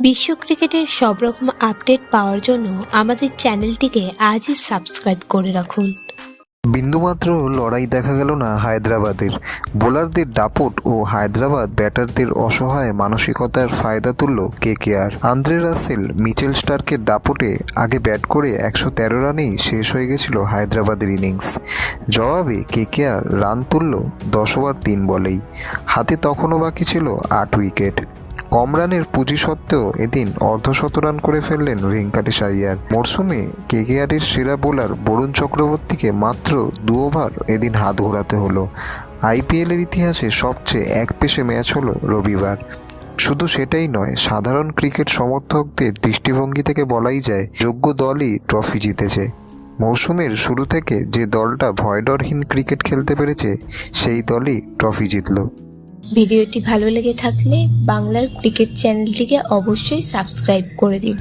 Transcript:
বিশ্ব ক্রিকেটের সব রকম আপডেট পাওয়ার জন্য আমাদের চ্যানেলটিকে আজই সাবস্ক্রাইব করে রাখুন। বিন্দুমাত্র লড়াই দেখা গেল না হায়দ্রাবাদের। বোলারদের দাপট ও হায়দ্রাবাদ ব্যাটারদের অসহায় মানসিকতার ফায়দা তুলল কেকেআর। আন্দ্রে রাসেল, মিচেল স্টার্কের দাপটে আগে ব্যাট করে 113 রানেই শেষ হয়ে গেছিল হায়দ্রাবাদের ইনিংস। জবাবে কেকেআর রান তুলল 10 ওভার 3 বলেই। হাতে তখনও বাকি ছিল 8 উইকেট। কম রানের পুঁজি সত্ত্বেও এদিন অর্ধশতরান করে ফেললেন ভেঙ্কাটেশ আইয়ার। মরশুমে কেকেআরের সেরা বোলার বরুণ চক্রবর্তীকে মাত্র 2 ওভার এদিন হাত ঘোরাতে হলো। আইপিএলের ইতিহাসে সবচেয়ে একপেশে ম্যাচ হলো রবিবার। শুধু সেটাই নয়, সাধারণ ক্রিকেট সমর্থকদের দৃষ্টিভঙ্গি থেকে বলাই যায় যোগ্য দলই ট্রফি জিতেছে। মৌসুমের শুরু থেকে যে দলটা ভয়ডরহীন ক্রিকেট খেলতে পেরেছে সেই দলই ট্রফি জিতল। ভিডিওটি ভালো লেগে থাকলে বাংলার ক্রিকেট চ্যানেলটিকে অবশ্যই সাবস্ক্রাইব করে দিন।